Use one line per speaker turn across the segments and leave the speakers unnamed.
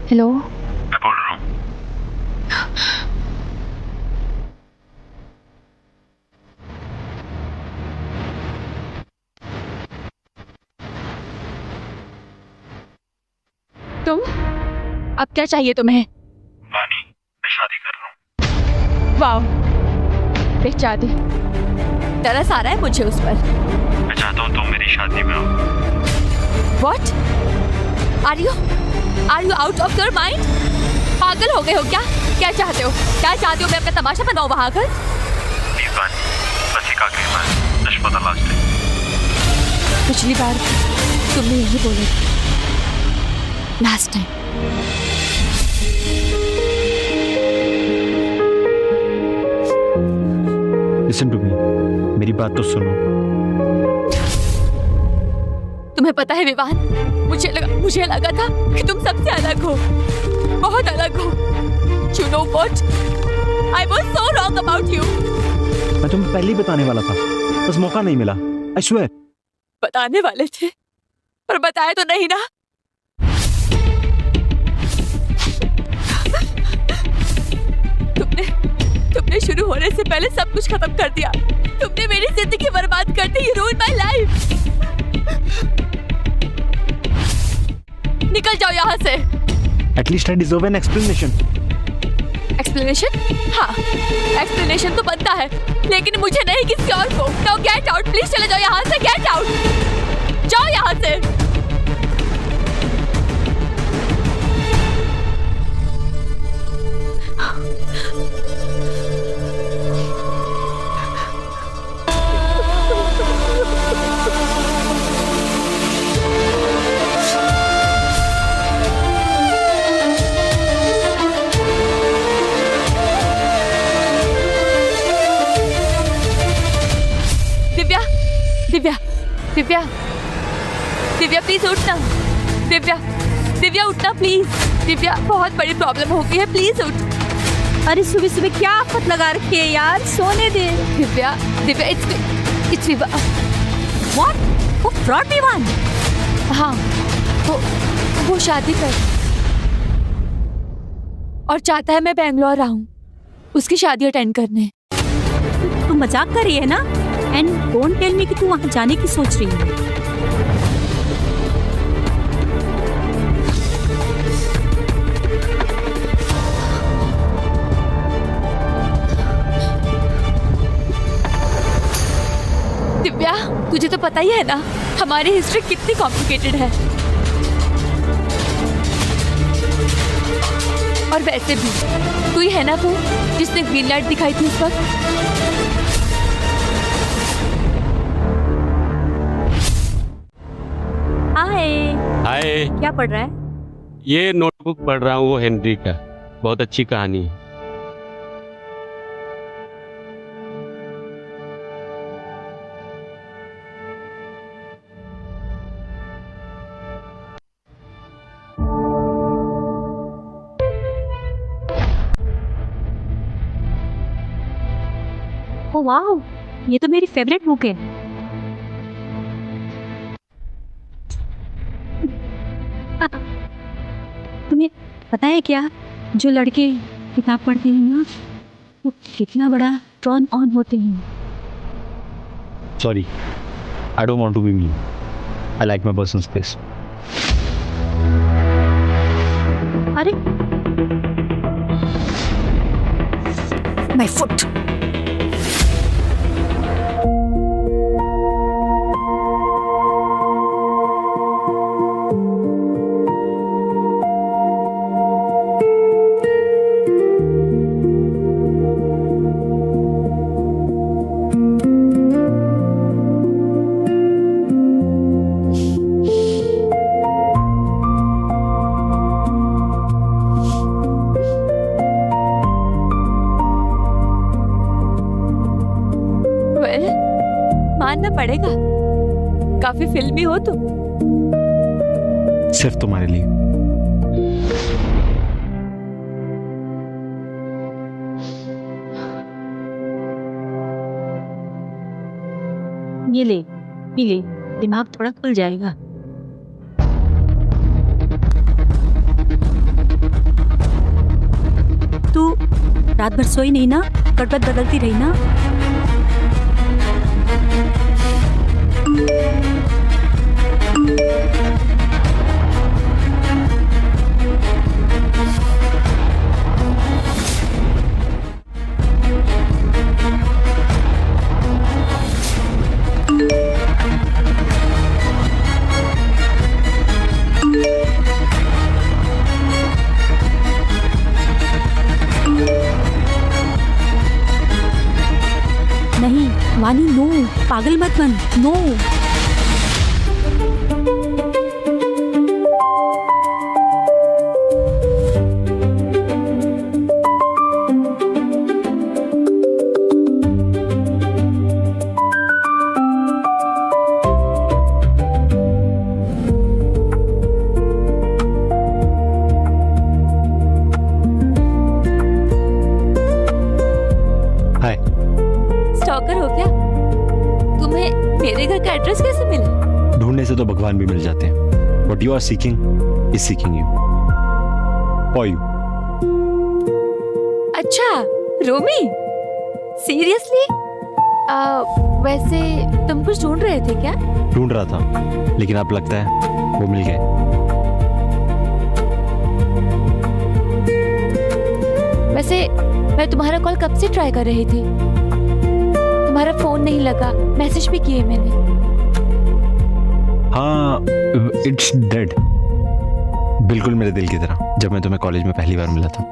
Hello.
मैं बोल रहा हूँ।
तुम अब क्या चाहिए तुम्हें?
वानी, मैं शादी कर रहा हूँ।
वाह, बेचारी, तरस आ रहा है मुझे उस पर।
मैं चाहता हूँ तुम मेरी शादी में आओ।
What? Are you out of your mind? पागल हो गए हो क्या? क्या चाहते हो? क्या चाहते हो? मैं अपना तमाशा बनाऊं वहां आकर?
प्लीज वानी, बस एक आखिरी बार, नश्मा द लास्ट टाइम।
पिछली बार तुमने यही बोला था, last time.
Listen to me, मेरी बात तो सुनो।
तुम्हें पता है विवान, मुझे लगा था कि तुम सबसे अलग हो, बहुत अलग हो। You know what? I was so wrong about you.
मैं तुम्हें पहले ही बताने वाला था, बस मौका नहीं मिला। I swear।
बताने वाले थे, पर बताया तो नहीं ना। तुमने शुरू होने से पहले सब कुछ खत्म कर दिया। तुमने मेरी जिंदगी बर्बाद कर दी। You ruined my life. निकल जाओ यहाँ से।
At least I deserve an explanation।
Explanation? हाँ, एक्सप्लेनेशन तो बनता है, लेकिन मुझे नहीं, किसी और को। Now get out, प्लीज चले जाओ यहाँ से। Get out, जाओ यहाँ से। दिव्या, दिव्या प्लीज उठना। दिव्या उठना प्लीज। दिव्या, बहुत बड़ी प्रॉब्लम हो गई है, प्लीज उठ।
अरे सुबह सुबह क्या आफत लगा रखी है यार, सोने दे।
दिव्या, इट्स विवान।
व्हाट? वो फ्रॉड विवान?
हाँ, वो शादी कर और चाहता है मैं बेंगलोर आऊं उसकी शादी अटेंड करने।
तू मजाक कर रही है ना? एंड डोंट टेल मी कि तू वहां जाने की सोच रही है।
दिव्या, तुझे तो पता ही है ना हमारी हिस्ट्री कितनी कॉम्प्लिकेटेड है। और वैसे भी तू ही है ना वो जिसने ग्रीन लाइट दिखाई थी उस वक्त।
हाय।
क्या पढ़ रहा है?
ये नोटबुक पढ़ रहा हूँ, वो हेनरी का, बहुत अच्छी कहानी है।
ओ वाह, ये तो मेरी फेवरेट बुक है। तुम्हें पता है क्या, जो लड़के किताब पढ़ते हैं ना, वो कितना बड़ा टर्न ऑन होते हैं।
Sorry, I don't want to be mean. I like my personal space।
अरे माय फुट।
मानना पड़ेगा, काफी फिल्मी हो तुम।
सिर्फ तुम्हारे लिए।
ये ले, पी ले, दिमाग थोड़ा खुल जाएगा। रात भर सोई नहीं ना, कटपट बदलती रही ना। नहीं वानी, नो, पागल मत बन, नो।
हाय।
स्टॉकर हो क्या? तुम्हें मेरे घर का एड्रेस कैसे मिला?
ढूंढने से तो भगवान भी मिल जाते हैं. What you are seeking is seeking you. For you.
अच्छा, रोमी, सीरियसली? वैसे तुम कुछ ढूंढ रहे थे क्या?
ढूंढ रहा था, लेकिन अब लगता है वो मिल गए.
वैसे मैं तुम्हारा कॉल कब से ट्राई कर रही थी. तुम्हारा फोन नहीं लगा, मैसेज भी किए मैंने.
हाँ, इट्स डेड. बिल्कुल मेरे दिल की तरह, जब मैं तुम्हें कॉलेज में पहली बार मिला था.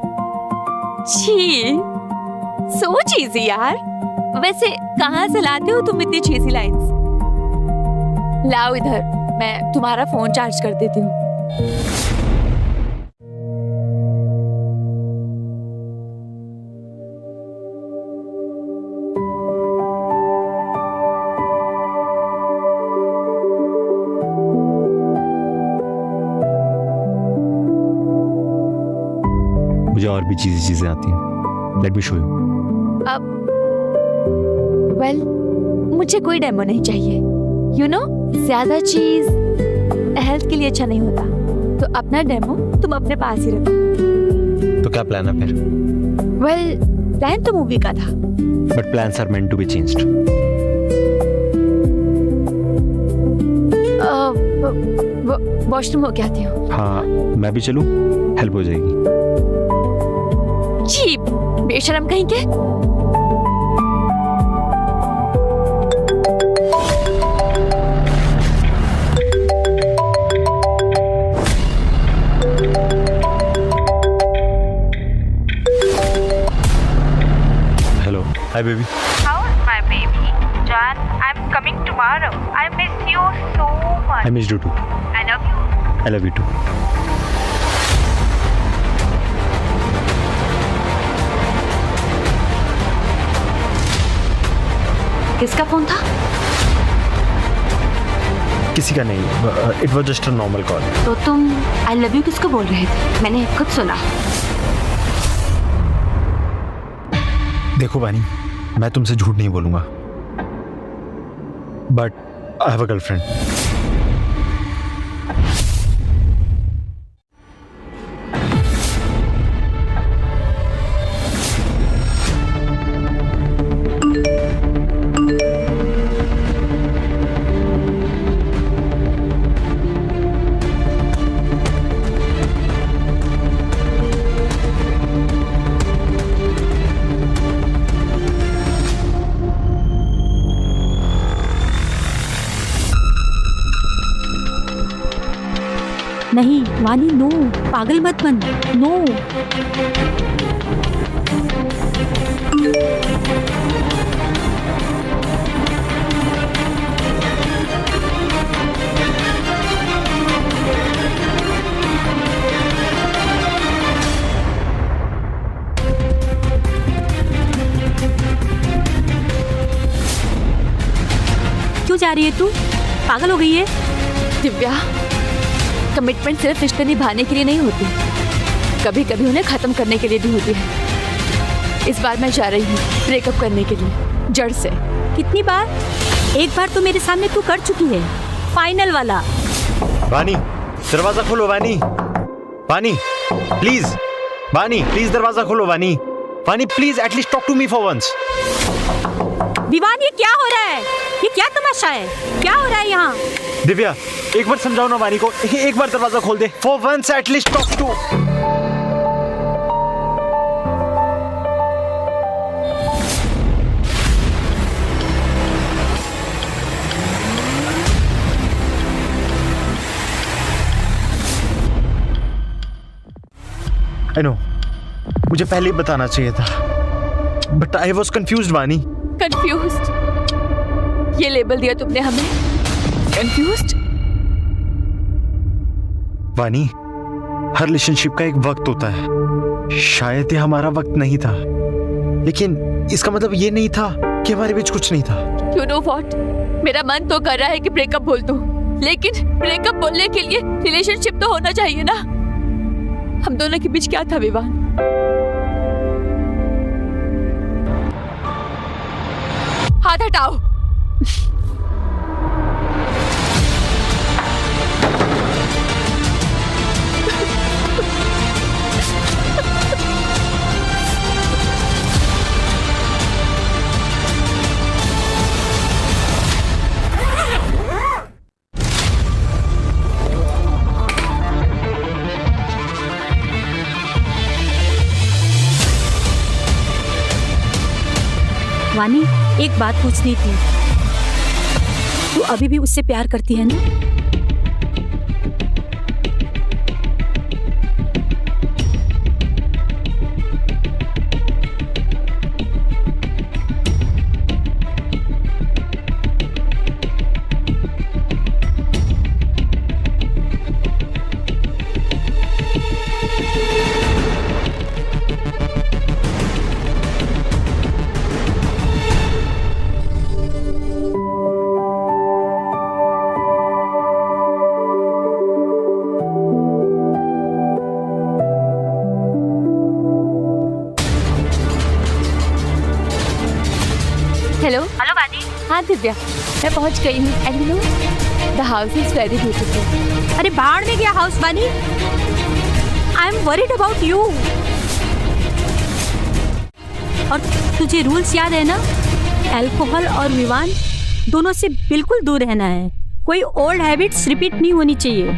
छी, सो चीज़ी यार. वैसे कहाँ से लाते हो तुम इतनी चीज़ी लाइंस? लाओ इधर, मैं तुम्हारा फोन चार्ज कर देती हूँ.
मुझे और भी चीजें आती हैं. Let me show you.
Well, मुझे कोई डेमो नहीं चाहिए. यू नो, ज्यादा चीज हेल्थ के लिए अच्छा नहीं होता. तो अपना डेमो तुम अपने पास ही रखो.
तो क्या प्लान है फिर?
वेल, प्लान तो मूवी का था.
But plans are meant to be changed.
Washroom हो के आती हूँ.
हाँ, मैं भी चलूं? हेल्प हो जाएगी.
जी, बेशरम कहीं के.
Hello. Hi baby.
How's my baby? John, I'm coming tomorrow. I miss you so much.
I missed you too.
I love you.
I love you too.
किसका फोन था?
किसी का नहीं. It was just a normal call.
तो तुम आई love you किसको बोल रहे थे? मैंने खुद सुना.
देखो बानी, मैं तुमसे झूठ नहीं बोलूंगा, but I have a girlfriend.
नहीं वानी, नो, पागल मत बन, नो. क्यों जा रही है तू? पागल हो गई है?
दिव्या, कमिटमेंट सिर्फ रिश्ते निभाने के लिए नहीं होती, कभी कभी उन्हें खत्म करने के लिए भी होती है. इस बार मैं जा रही हूँ ब्रेकअप करने के लिए, जड़ से.
कितनी बार? एक बार तो मेरे सामने तू कर चुकी है, फाइनल वाला.
वानी, दरवाजा खोलो. वानी, वानी, प्लीज. वानी, प्लीज दरवाजा खोलो. Vani, Vani please at least talk to me for once.
Vivaan, ये क्या हो रहा है? ये क्या तमाशा है? क्या हो रहा है यहाँ?
दिव्या एक बार समझाओ ना वानी को, एक बार दरवाजा खोल दे। For once at least talk to. I know, मुझे पहले ही बताना चाहिए था, but I was confused Vani.
Confused? ये लेबल दिया तुमने हमें, कंफ्यूज्ड?
वानी, हर रिलेशनशिप का एक वक्त होता है। शायद ये हमारा वक्त नहीं था, लेकिन इसका मतलब ये नहीं था कि हमारे बीच कुछ नहीं था।
You know what? मेरा मन तो कर रहा है कि ब्रेकअप बोल दूं, लेकिन ब्रेकअप बोलने के लिए रिलेशनशिप तो होना चाहिए ना। हम दोनों के बीच क्या था विवान? हाथ हटाओ।
वानी, एक बात पूछनी थी, तू अभी भी उससे प्यार करती है ना?
हेलो।
हेलो वानी।
हाँ दिव्या, मैं पहुंच गई हूँ। And you know, the house is very beautiful.
अरे बाहर में गया हाउस वानी। I am worried about you. और तुझे रूल्स याद है ना? अल्कोहल और विवान दोनों से बिल्कुल दूर रहना है। कोई ओल्ड हैबिट्स रिपीट नहीं होनी चाहिए।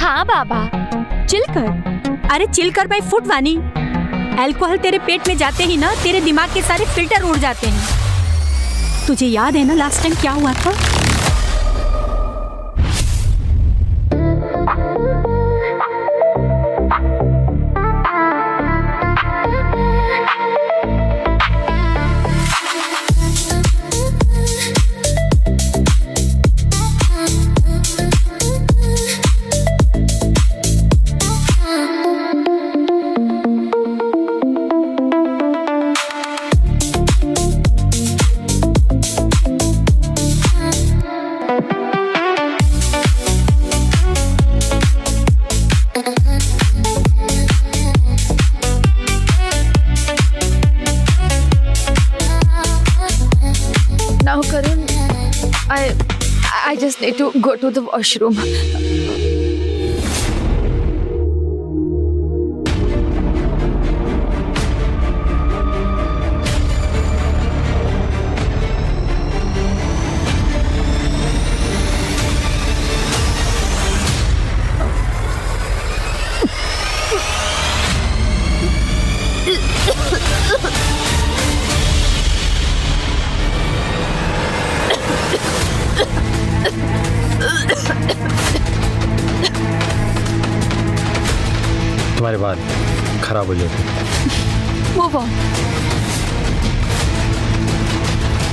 हाँ बाबा, चिल कर।
अरे चिल कर बाय फुट वानी। अल्कोहल तेरे पेट में जाते ही ना तेरे दिमाग के सारे फिल्टर उड़ जाते हैं। तुझे याद है ना लास्ट टाइम क्या हुआ था?
Now Karun, I just need to go to the washroom.
तुम्हारे बाल खराब हो जाते।
Move on.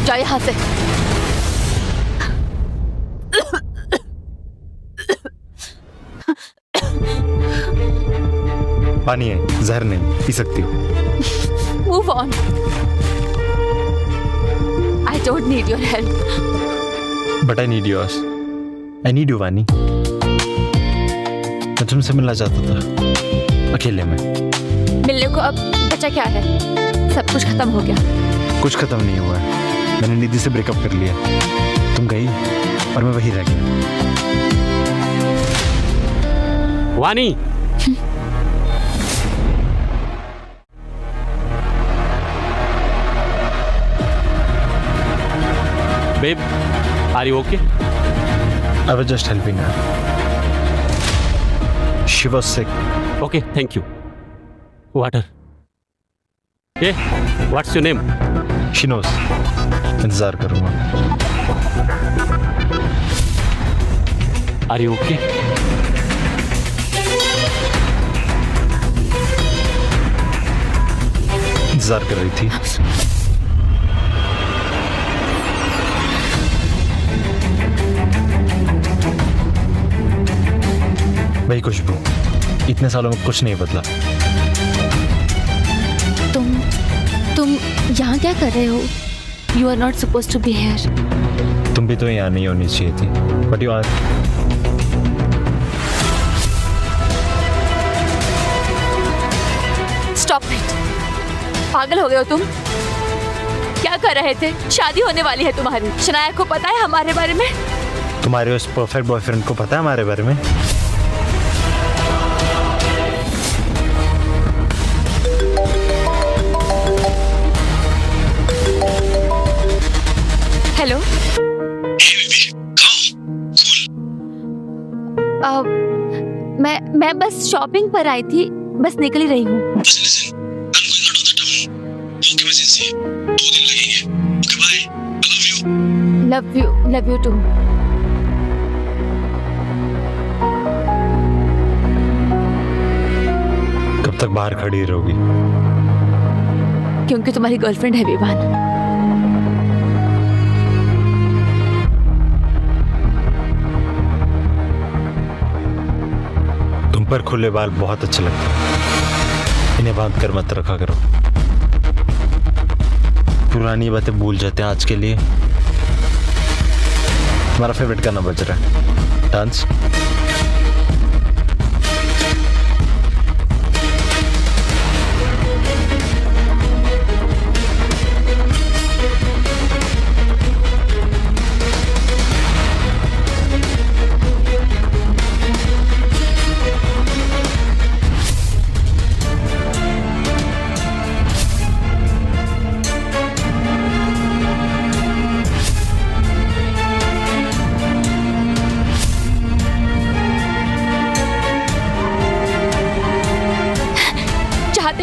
जाओ यहाँ से।
पानी है, जहर नहीं, पी सकती हो।
Move on. I don't need your help.
But I need yours. I need you, वानी। मैं तुमसे मिलना चाहता था, अकेले में।
मिलने को अब बचा क्या है? सब कुछ खत्म हो गया।
कुछ खत्म नहीं हुआ है। मैंने निधि से ब्रेकअप कर लिया। तुम गई और मैं वहीं रह गया।
वानी, Babe, are you okay?
I was just helping her. She was sick.
Okay, thank you. Water. Hey, what's your name?
She knows. इंतजार करूंगा.
Are you okay?
इंतजार कर रही थी. वही खुशबू. इतने सालों में कुछ नहीं बदला.
तुम यहाँ क्या कर रहे हो? You are not suppose to be here.
तुम भी तो यहाँ नहीं होनी चाहिए थी. But you are.
Stop it. पागल हो गए हो तुम? क्या कर रहे थे? शादी होने वाली है तुम्हारी. शनाया को पता है हमारे बारे में?
तुम्हारे उस परफेक्ट बॉयफ्रेंड को पता है हमारे बारे में?
हेलो. मैं बस शॉपिंग पर आई थी. बस निकल ही रही हूँ. Love you too.
कब तक बाहर खड़ी रहोगी?
क्योंकि तुम्हारी गर्लफ्रेंड है विवान.
तुम पर खुले बाल बहुत अच्छे लगते हैं. इन्हें बांध कर मत रखा करो. पुरानी बातें भूल जाते हैं आज के लिए. तुम्हारा फेवरेट गाना बज रहा है. डांस.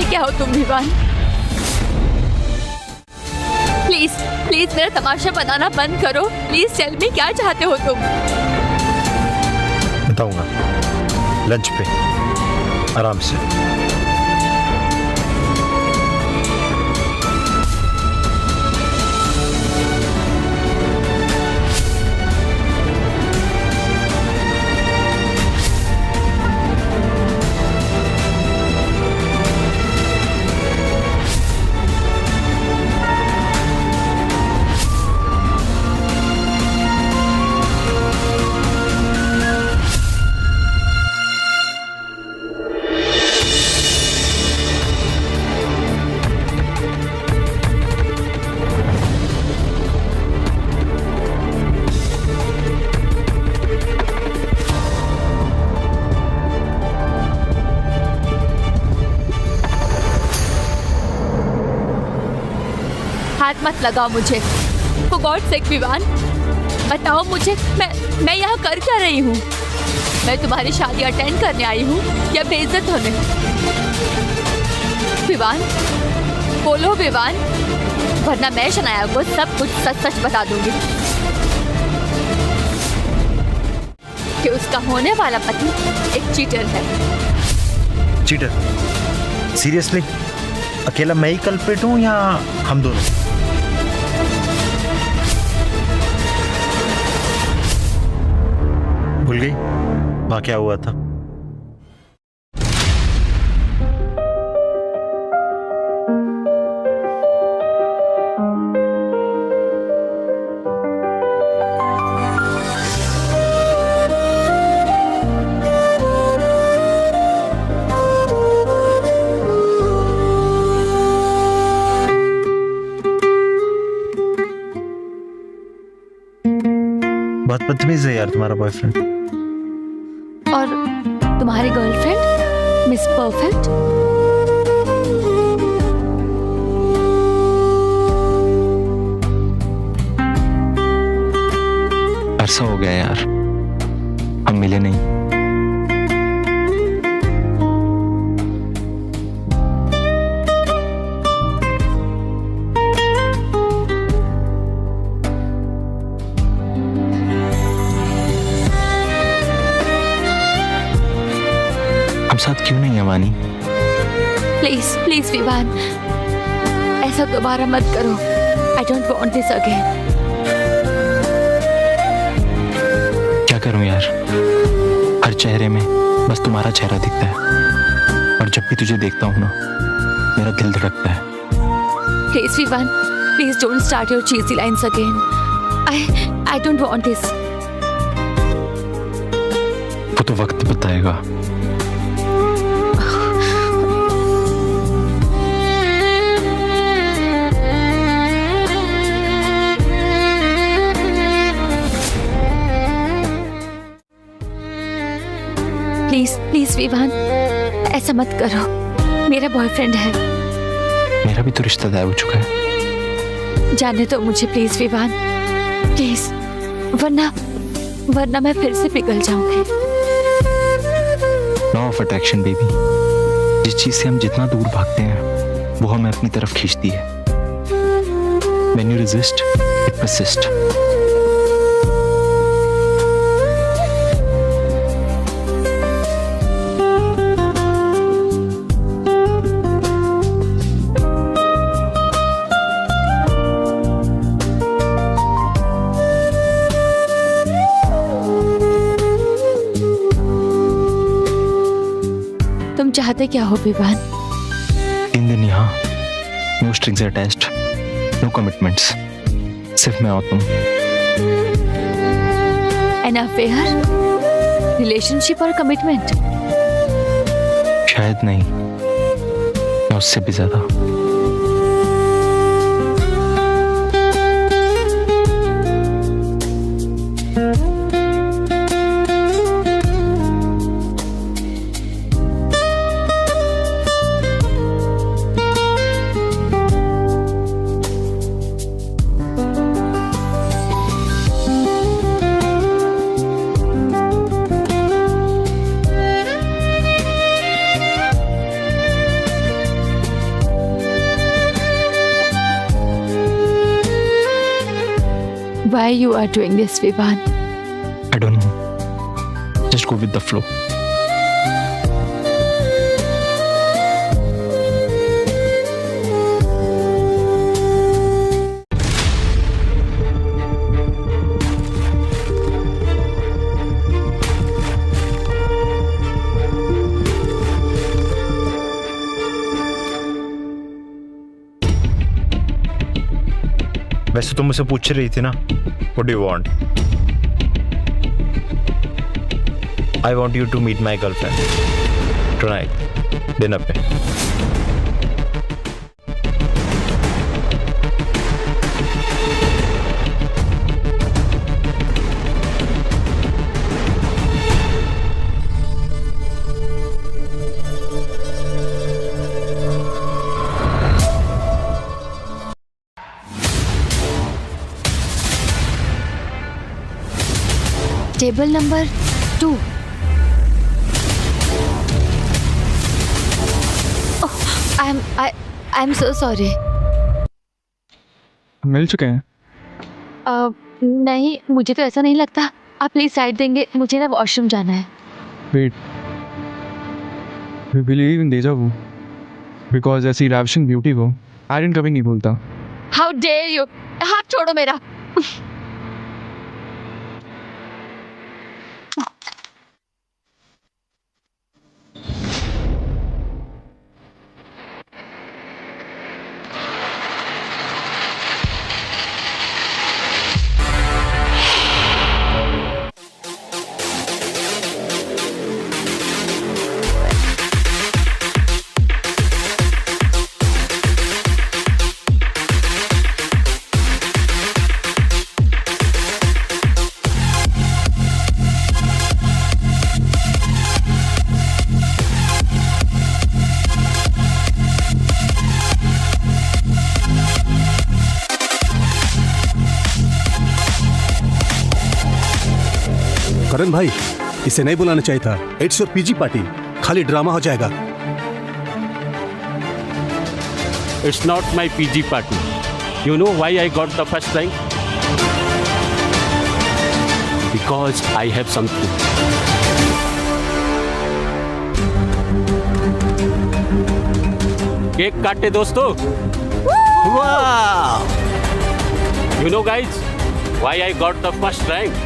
क्या हो तुम विवान? प्लीज प्लीज मेरा तमाशा बनाना बंद करो. प्लीज टेल मी क्या चाहते हो तुम?
बताऊंगा लंच पे आराम से.
हाथ मत लगाओ मुझे. For God's sake विवान, बताओ मुझे मैं यहाँ कर क्या रही हूँ? मैं तुम्हारी शादी अटेंड करने आई हूँ या बेइज्जत होने? विवान बोलो विवान, वरना मैं शनाया को सब कुछ सच सच बता दूंगी कि उसका होने वाला पति एक चीटर है.
चीटर? सीरियसली? अकेला मैं ही कल्प्रिट हूँ या हम दोनों? भूल गई वहाँ क्या हुआ था? बहुत बदतमीज है यार तुम्हारा बॉयफ्रेंड.
और तुम्हारी गर्लफ्रेंड मिस परफेक्ट?
अरसा हो गया यार, हम मिले नहीं। हम साथ क्यों नहीं है वानी?
प्लीज प्लीज विवान, ऐसा दोबारा मत करो। आई डोंट वांट दिस अगेन।
क्या करूं यार, हर चेहरे में बस तुम्हारा चेहरा दिखता है, और जब भी तुझे देखता हूं ना, मेरा दिल धड़कता है।
Please Vivaan, please don't start your cheesy lines again. I don't want this.
वो तो वक्त बताएगा।
प्लीज प्लीज विवान, ऐसा मत करो। मेरा बॉयफ्रेंड है।
मेरा भी तो रिश्ता तय हो चुका है।
जाने दो मुझे प्लीज विवान, प्लीज, वरना मैं फिर से पिघल जाऊंगी।
लॉ ऑफ अट्रैक्शन बेबी, जिस चीज से हम जितना दूर भागते हैं वो हमें अपनी तरफ खींचती है। When you resist, it persists.
तुम चाहते क्या हो विवान?
3 दिन यहाँ, no strings attached, no commitments, सिर्फ मैं और तुम।
एन अफेयर, रिलेशनशिप और कमिटमेंट?
शायद नहीं, या उससे भी ज्यादा।
Why you are doing this, Vivan?
I don't know. Just go with the flow.
वैसे तुम मुझसे पूछ रही थी ना, What do you want? I want you to meet my girlfriend tonight, dinner पे।
Table number 2। I am so sorry.
मिल चुके हैं?
नहीं, मुझे तो ऐसा नहीं लगता। आप प्लीज साइड देंगे, मुझे ना वॉशरूम जाना है।
Wait, we believe in deja vu because ऐसी रैविशिंग ब्यूटी को आयरन कभी नहीं भूलता।
How dare you! हाथ छोड़ो मेरा।
करण भाई, इसे नहीं बुलाना चाहिए था। इट्स योर पीजी पार्टी, खाली ड्रामा हो जाएगा।
It's not my PG party. You know why I got the first rank? Because I have something. Cake काटे दोस्तों।
वाह!
You know guys, why I got the first rank?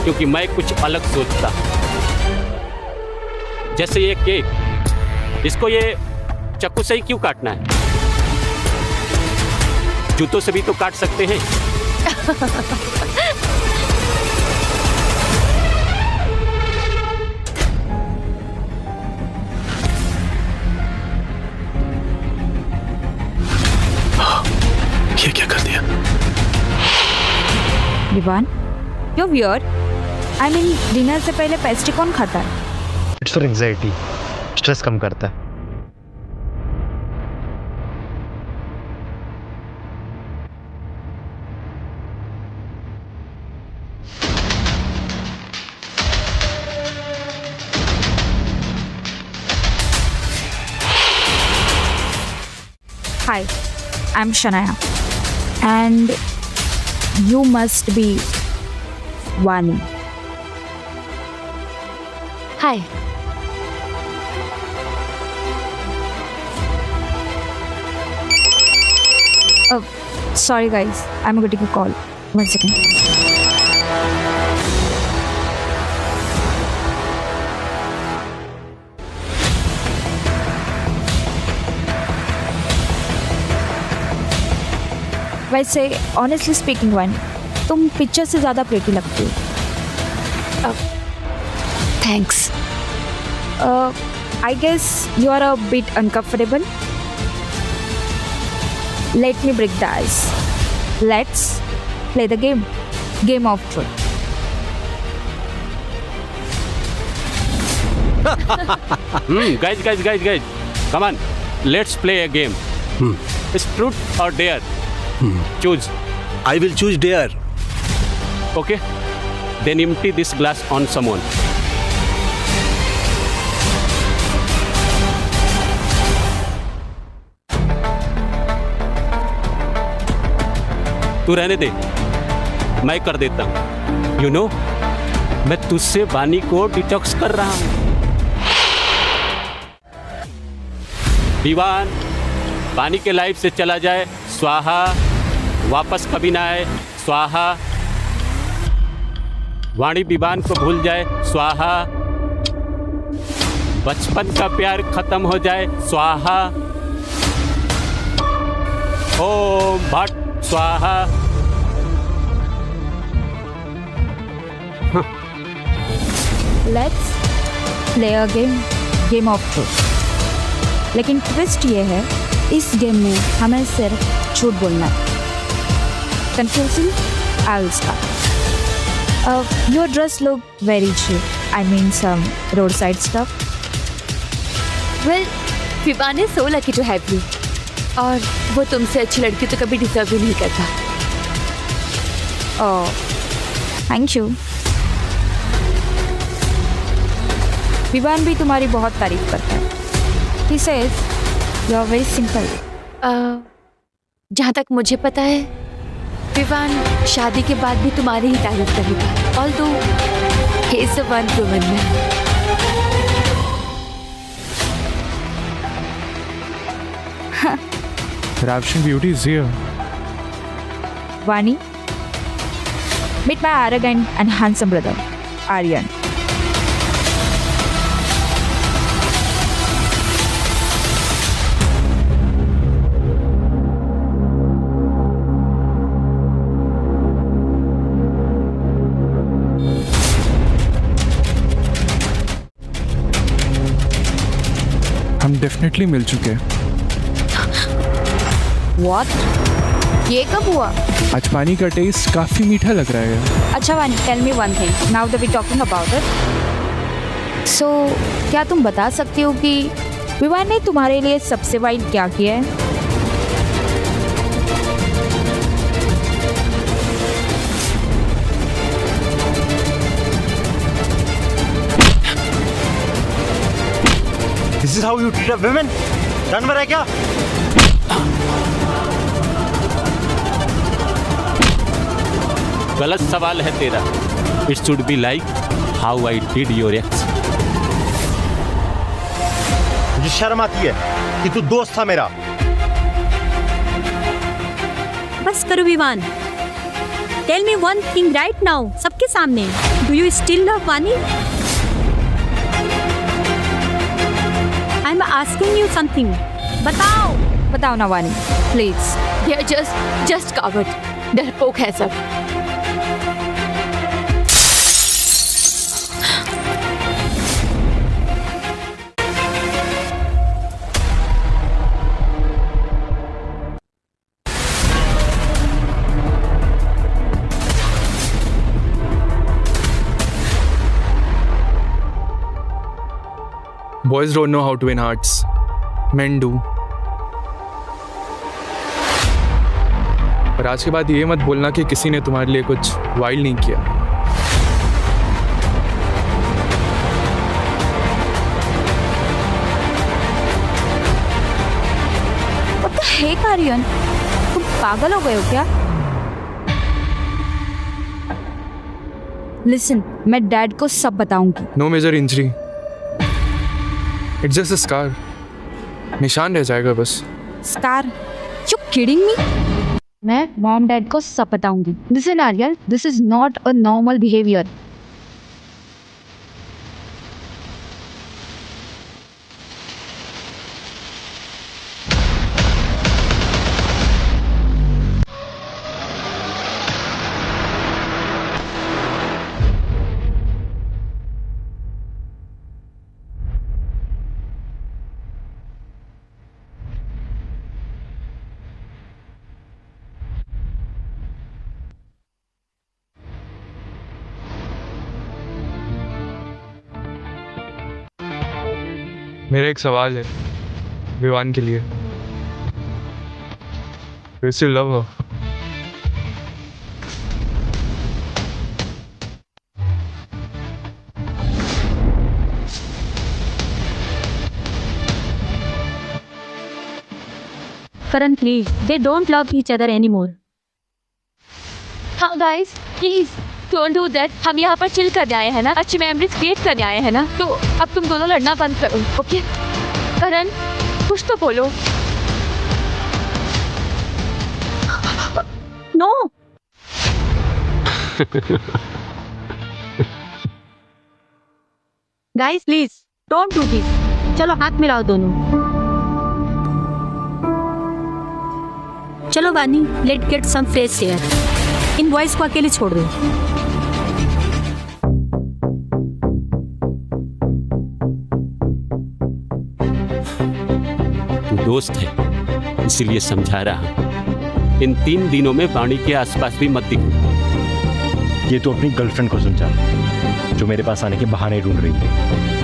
क्योंकि मैं कुछ अलग सोचता। जैसे ये केक, इसको ये चाकू से ही क्यों काटना है? जूतों से भी तो काट सकते हैं।
ये क्या कर दिया?
Vivaan, you weird. I mean, dinner से पहले पेस्ट्री कौन खाता है?
इट्स फॉर एंजाइटी, स्ट्रेस कम करता है।
Hi, I'm Shanaya, and you must be Vani.
Hi.
Sorry guys, I'm getting a call. 1 second. वैसे ऑनेस्टली स्पीकिंग वन, तुम पिक्चर से ज़्यादा प्रेटी लगती हो।
Thanks.
I guess you are a bit uncomfortable. Let me break the ice. Let's play the game, game of truth.
Guys, come on, let's play a game. It's truth or dare. Choose.
I will choose dare.
Okay? Then empty this glass on someone. तू रहने दे, मैं कर देता हूं। You know, मैं तुझसे वानी को डिटॉक्स कर रहा हूं। विवान वानी के लाइफ से चला जाए, स्वाहा, वापस कभी ना आए, स्वाहा। वाणी विवान को भूल जाए, स्वाहा। बचपन का प्यार खत्म हो जाए, स्वाहा। ओम भट्ट स्वाहा।
Let's play a game, game of truth. लेकिन ट्विस्ट ये है, इस गेम में हमें सिर्फ झूठ बोलना है। Confusing? I will start. Your dress look very cheap. I mean some roadside stuff.
Well, Vivaan is so lucky to have you. और वो तुमसे अच्छी लड़की तो कभी डिजर्व ही नहीं करता।
Oh, thank you. विवान भी तुम्हारी बहुत तारीफ करता है। He says you are very simple.
जहाँ तक मुझे पता है, विवान शादी के बाद भी तुम्हारी ही तारीफ करेगा। Although he is a one woman man.
Ravishing beauty is here.
Vani, meet my arrogant and handsome brother, Aryan.
हम डेफिनेटली मिल चुके हैं।
What? ये कब हुआ?
आज पानी का टेस्ट काफी मीठा लग रहा है।
अच्छा Vani, tell me one thing now that we talking about it. So क्या तुम बता सकती हो कि विवान ने तुम्हारे लिए सबसे वाइल्ड क्या किया है?
This is how you treat a women? जानवर है क्या?
गलत सवाल है तेरा। It should be like how I did your x.
मुझे शर्म आती है कि तू दोस्त था मेरा।
बस करो Vivaan. Tell me one thing right now, सबके सामने, do you still love Vani? I am asking you something, बताओ।
बताओ ना Vani, please.
They are just coward. डरपोक है सब।
Boys don't know how to win hearts. Men do. पर आज के बाद ये मत बोलना कि किसी ने तुम्हारे लिए कुछ वाइल्ड नहीं किया।
What the heck, Aryan? तुम पागल हो गए हो क्या? लिसन, मैं डैड को सब बताऊंगी।
No major injury. It's just a scar. निशान रह जाएगा बस।
स्कार? You kidding me? मैं मॉम डैड को सब बताऊंगी। Listen Aryan, this is not a normal behaviour.
मेरा एक सवाल है विवान के लिए। You still love her?
Currently, they don't love each other anymore.
हाँ guys, please don't do that. हम यहाँ पर चिल करने आए हैं ना, अच्छी मेमोरीज क्रिएट करने आए हैं ना, तो अब तुम दोनों लड़ना बंद करो, ओके? करण, कुछ तो बोलो।
No. Guys, please don't do this. चलो हाथ मिलाओ दोनों। चलो Vani, let get some fresh air. इन बॉयज को अकेले छोड़ दो।
तू दोस्त है इसीलिए समझा रहा। इन 3 दिनों में वाणी के आसपास भी मत दिखना।
ये तो अपनी गर्लफ्रेंड को समझा, जो मेरे पास आने के बहाने ढूंढ रही है।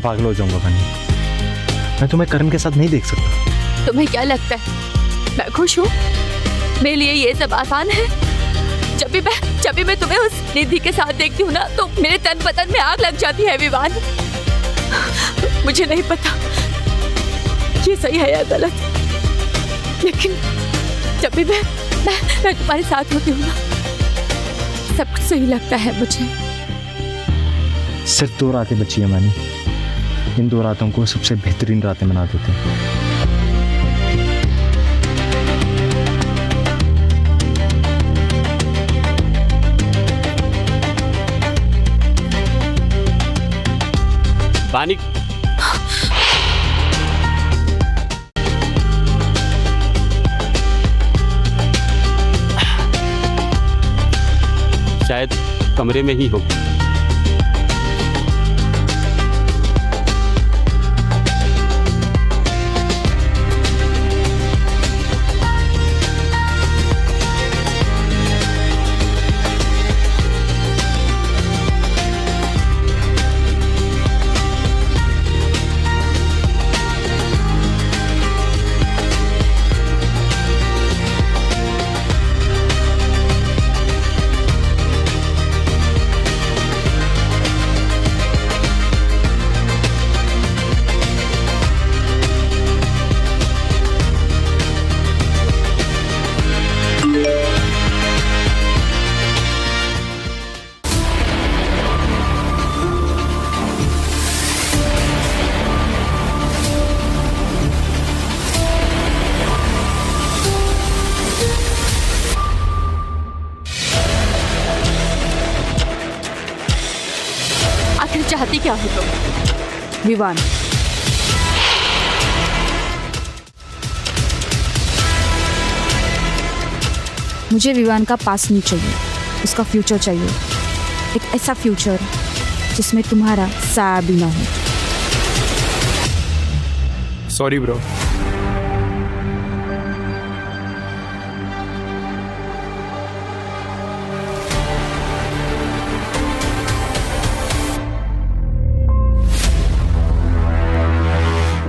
मैं पागल हो जाऊंगा बनी। मैं तुम्हें करण के साथ नहीं देख सकता।
तुम्हें क्या लगता है मैं खुश हूँ? मेरे लिए ये सब आसान है। जब भी मैं तुम्हें उस निधि के साथ देखती हूँ ना, तो मेरे तन बदन में आग लग जाती है विवान। मुझे नहीं पता ये सही है या गलत, लेकिन जब भी मैं तुम्हारे साथ होती हूँ ना, सब कुछ सही लगता है मुझे।
सिर्फ 2 रातें बची है मानी, इन 2 रातों को सबसे बेहतरीन रातें बना देते हैं।
बानी, शायद कमरे में ही हो।
आखिर चाहती क्या हो तुम?
विवान, मुझे विवान का पास नहीं चाहिए, उसका फ्यूचर चाहिए। एक ऐसा फ्यूचर जिसमें तुम्हारा साया भी ना हो।
Sorry bro.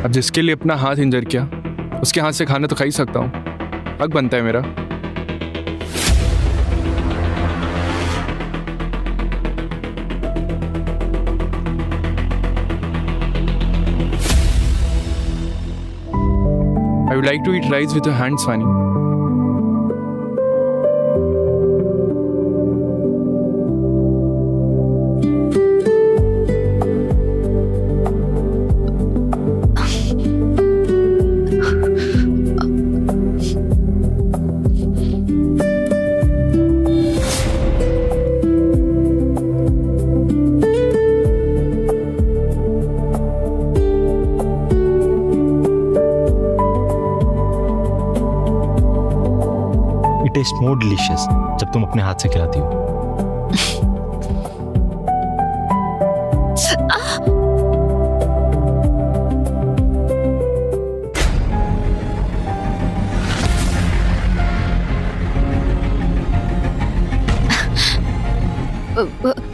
अब जिसके लिए अपना हाथ इंजर किया, उसके हाथ से खाना तो खा ही सकता हूँ। हक बनता है मेरा। I would like to eat rice with your hands, Fanny.
Taste more delicious जब तुम अपने हाथ से खिलाती हो।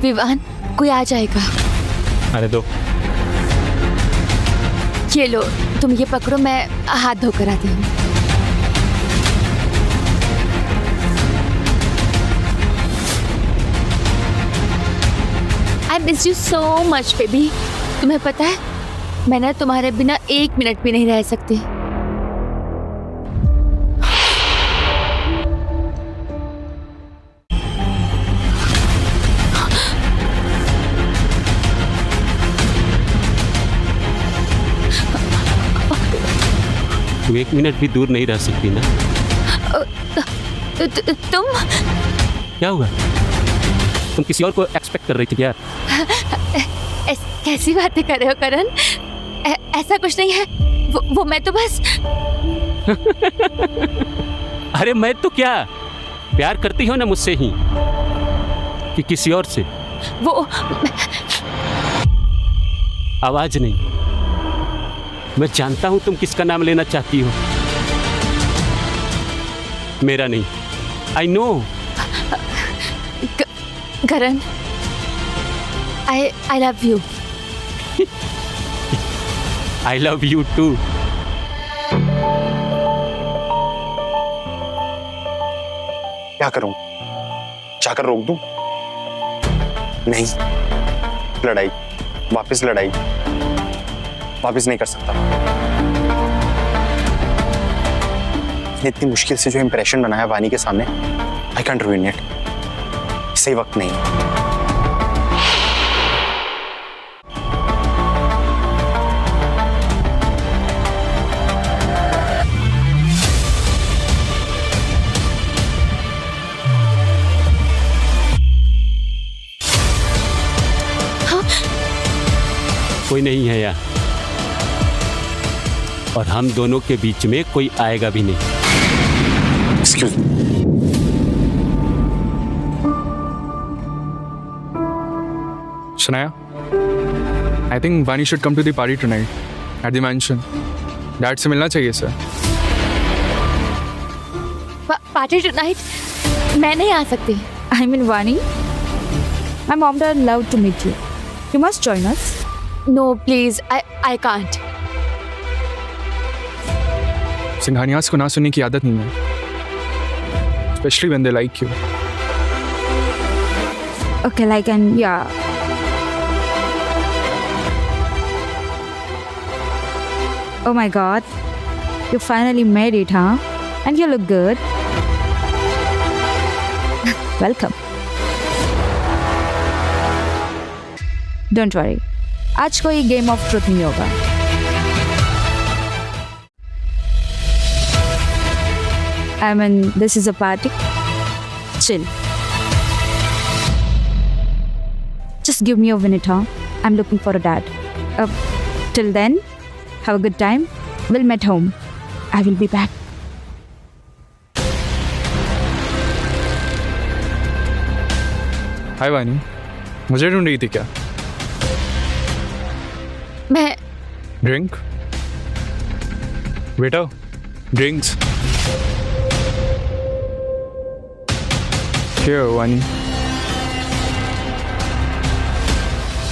विवान, कोई आ जाएगा।
अरे दो।
ये लो, तुम ये पकड़ो, मैं हाथ धोकर आती हूँ। I miss you so much, baby. तुम्हें पता है, मैं ना तुम्हारे बिना 1 मिनट भी नहीं रह सकती।
तू 1 मिनट भी दूर नहीं रह सकती ना?
तुम
क्या हुआ? तुम किसी और को एक्सपेक्ट कर रही थी क्या?
कैसी बातें कर रहे हो करण? ऐसा कुछ नहीं है। वो मैं तो बस
अरे मैं तो क्या, प्यार करती हो ना मुझसे ही कि किसी और से?
वो
आवाज नहीं, मैं जानता हूं तुम किसका नाम लेना चाहती हो। मेरा नहीं। I know.
Karan, I love you.
I love you too.
क्या करूं? जाकर रोक दूं? नहीं, लड़ाई वापस नहीं कर सकता। इतनी मुश्किल से जो इंप्रेशन बनाया वानी के सामने, आई कैंट रूइन इट। सही वक्त नहीं।
कोई नहीं है यहाँ, और हम दोनों के बीच में कोई आएगा भी नहीं।
Excuse me.
Shania, I think Vani should come to the party tonight at the mansion. Dad से मिलना चाहिए सर।
Party tonight? मैं नहीं आ सकती।
I mean, Vani, my mom would love to meet you. You must join us.
No please, I can't.
Singhanias को ना सुनने की आदत नहीं है, especially when they like you.
Okay, like, and yeah. Oh my God, you finally made it, huh? And you look good. Welcome. Don't worry. आज कोई game of truth नहीं होगा। I mean, this is a party. Chill. Just give me a minute, huh? I'm looking for a dad. Till then, have a good time. We'll meet home. I will be back.
Hi Vani, मुझे ढूंढ रही थी क्या?
मैं
drink बेटा, drinks. Here, Vani.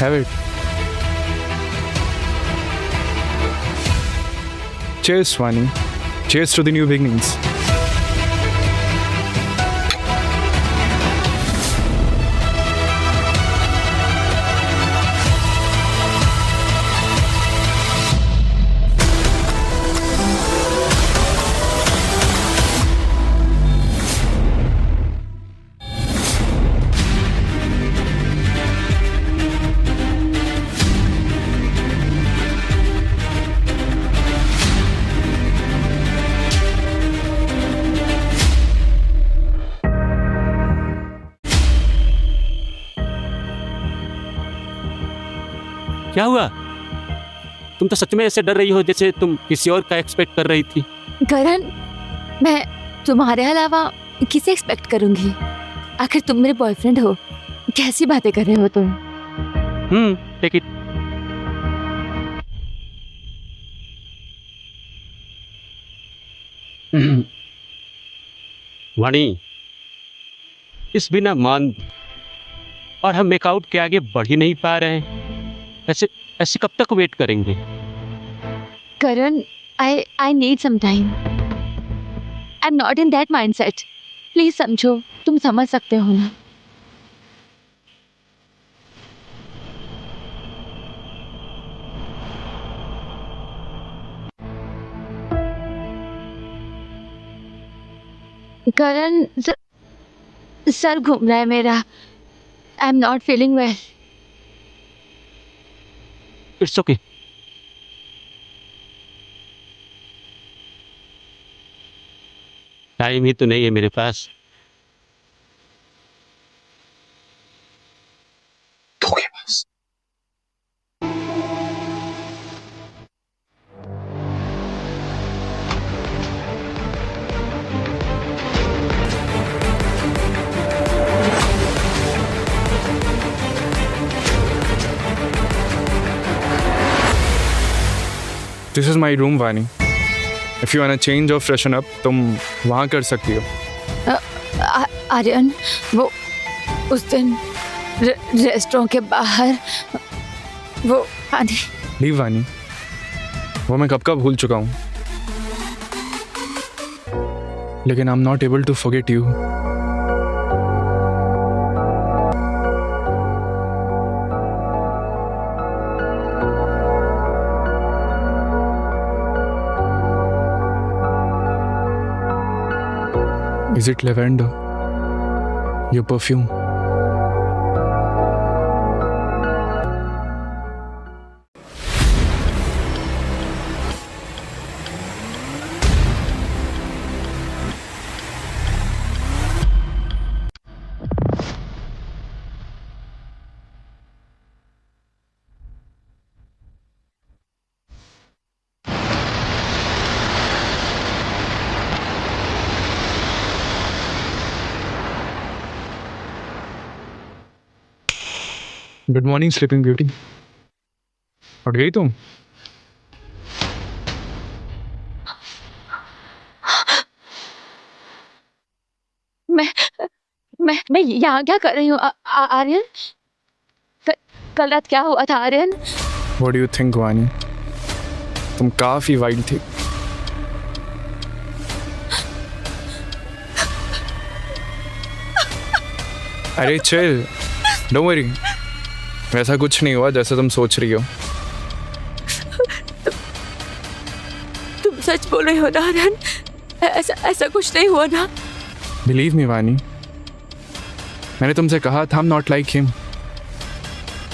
Have it. Cheers, Vani. Cheers to the new beginnings.
क्या हुआ? तुम तो सच में ऐसे डर रही हो जैसे तुम किसी और का एक्सपेक्ट कर रही थी।
करण, मैं तुम्हारे अलावा किसे एक्सपेक्ट करूंगी? आखिर तुम मेरे बॉयफ्रेंड हो। कैसी बातें कर रहे हो तुम?
Take it. वाणी, इस बिना मान और हम मेकआउट के आगे बढ़ ही नहीं पा रहे हैं। ऐसे कब तक वेट करेंगे?
Karan, I need some time. I am not in that mindset. Please समझो, तुम समझ सकते हो ना? करण, सर घूम रहा है मेरा। I am not feeling well.
It's okay. Time ही तो नहीं है मेरे पास।
धोखेबाज।
This is my room, Vani. If you wanna change or freshen up, तुम वहाँ कर सकती हो।
आर्यन, वो उस दिन रेस्टोरेंट के बाहर वो
Leave, Vani. वो मैं कब का भूल चुका हूँ, लेकिन I am not able to forget you. Is it lavender? Your perfume? Good morning sleeping beauty. उठ गई तुम?
मैं यहाँ क्या कर रही हूँ आर्यन? कल रात क्या हुआ था Aryan?
What do you think वानी? तुम काफी वाइल्ड थी। अरे चिल, डोंट वरी, वैसा कुछ नहीं हुआ जैसे तुम सोच रही हो।
तुम सच बोल रहे हो ना आर्यन? ऐसा कुछ नहीं हुआ ना?
बिलीव मी वानी, मैंने तुमसे कहा था I'm not like him।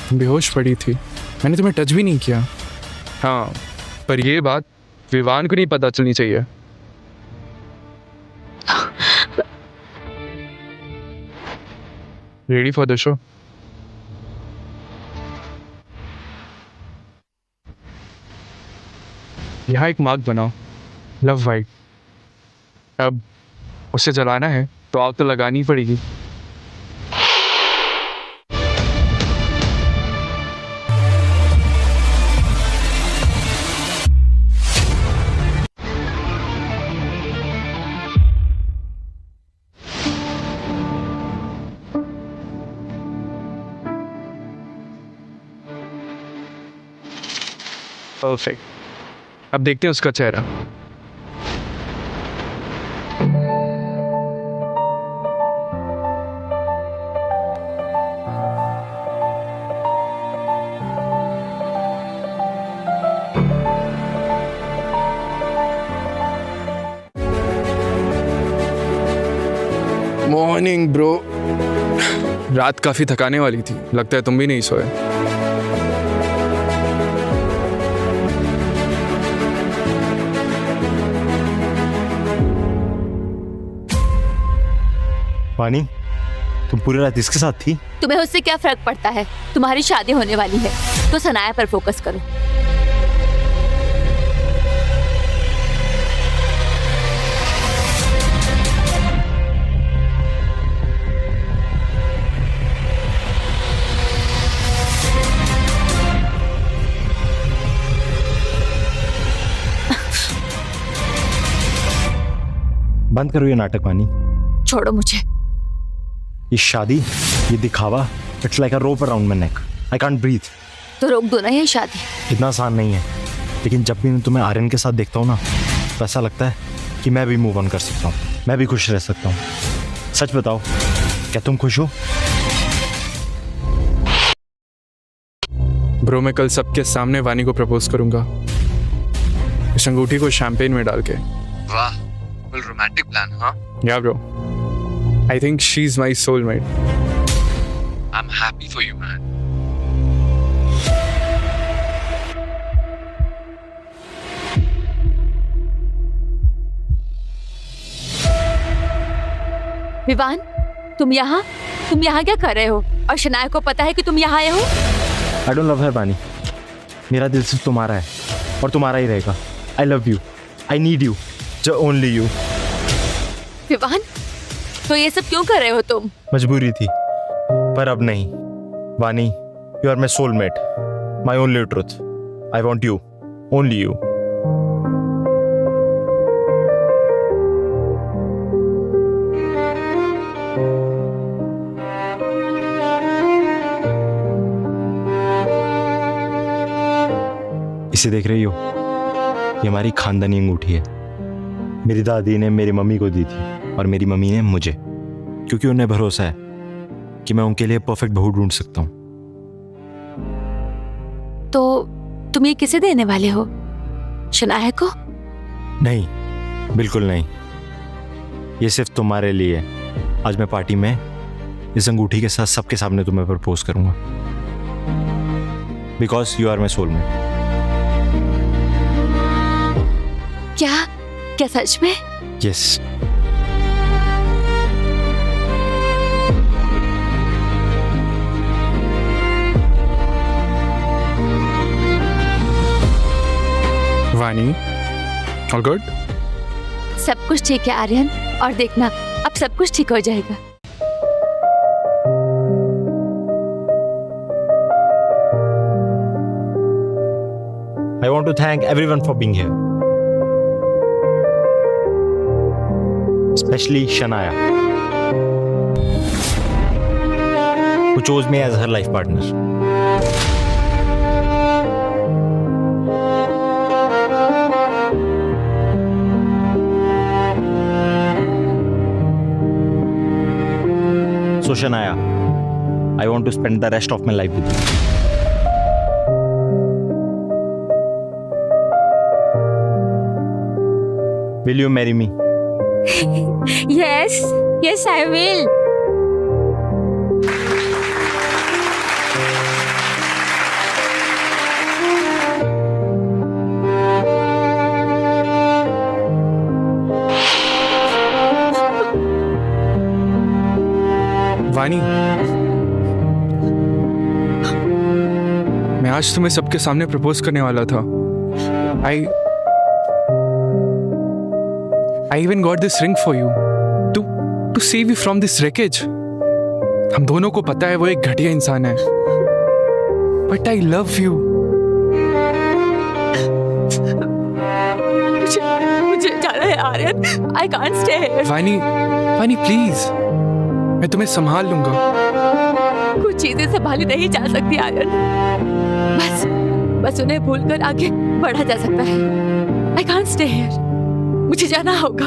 तुम बेहोश पड़ी थी, मैंने तुम्हें टच भी नहीं किया। हाँ, पर ये बात विवान को नहीं पता चलनी चाहिए। Ready for the show? यहाँ एक मार्क बनाओ, लव वाइट। अब उसे जलाना है तो आग तो लगानी पड़ेगी। परफेक्ट, अब देखते हैं उसका चेहरा। Morning bro. रात काफी थकाने वाली थी, लगता है तुम भी नहीं सोए।
वानी, तुम पूरी रात इसके साथ थी?
तुम्हें उससे क्या फर्क पड़ता है? तुम्हारी शादी होने वाली है तो सनाया पर फोकस करो।
बंद करो ये नाटक वानी।
छोड़ो मुझे।
ये शादी, ये दिखावा, it's like a rope around my neck. I can't breathe.
तो रोक दो ना ये शादी।
इतना आसान नहीं है, लेकिन जब भी मैं तुम्हें आर्यन के साथ देखता हूँ ना, तो ऐसा लगता है कि मैं भी मूव ऑन कर सकता हूँ, मैं भी खुश रह सकता हूँ। सच बताओ, क्या तुम खुश हो?
ब्रो, मैं कल सबके सामने वानी को प्रपोज करूंगा, इस अंगूठी को शैंपेन में डाल के।
वाह, फुल रोमांटिक प्लान। हाँ
या bro, I think she's my soulmate.
I'm happy for you, man.
Vivaan, तुम यहाँ क्या कर रहे हो? और शनाया को पता है कि तुम यहाँ आए हो?
I don't love her वानी। मेरा दिल सिर्फ तुम्हारा है और तुम्हारा ही रहेगा। I love you. I need you. Just only you.
Vivaan, तो ये सब क्यों कर रहे हो तुम?
मजबूरी थी, पर अब नहीं। Vani, you are my soulmate, my only truth. I want you, only you. इसे देख रही हो?
ये हमारी खानदानी अंगूठी है।
मेरी दादी ने मेरी मम्मी को दी थी।
और मेरी मम्मी ने मुझे, क्योंकि उन्हें भरोसा है कि मैं उनके लिए परफेक्ट बहू ढूंढ सकता हूँ।
तो तुम ये किसे देने वाले हो? शनाया को?
नहीं, बिल्कुल नहीं। ये सिर्फ तुम्हारे लिए है। आज मैं पार्टी में इस अंगूठी के साथ सबके सामने तुम्हें प्रपोज करूंगा, because you are my soulmate.
क्या क्या सच में?
यस।
वानी, ऑल गुड?
सब कुछ ठीक है आर्यन, और देखना अब सब कुछ ठीक हो जाएगा।
I want to thank everyone for being here. Especially Shanaya, who chose me as her life partner. So Shanaya, I want to spend the rest of my life with you. Will you marry me?
Yes, yes, I will.
वानी, मैं आज तुम्हें सबके सामने propose करने वाला था। I even got this ring for you to save you from this wreckage. हम दोनों को पता है वो एक घटिया इंसान है, but I love you.
मुझे जाना है Aryan, I can't stay here.
Vani please, मैं तुम्हें संभाल लूंगा।
कुछ चीजें संभाली नहीं जा सकती आर्यन, बस उन्हें भूलकर आगे बढ़ा जा सकता है। I can't stay here. मुझे जाना होगा।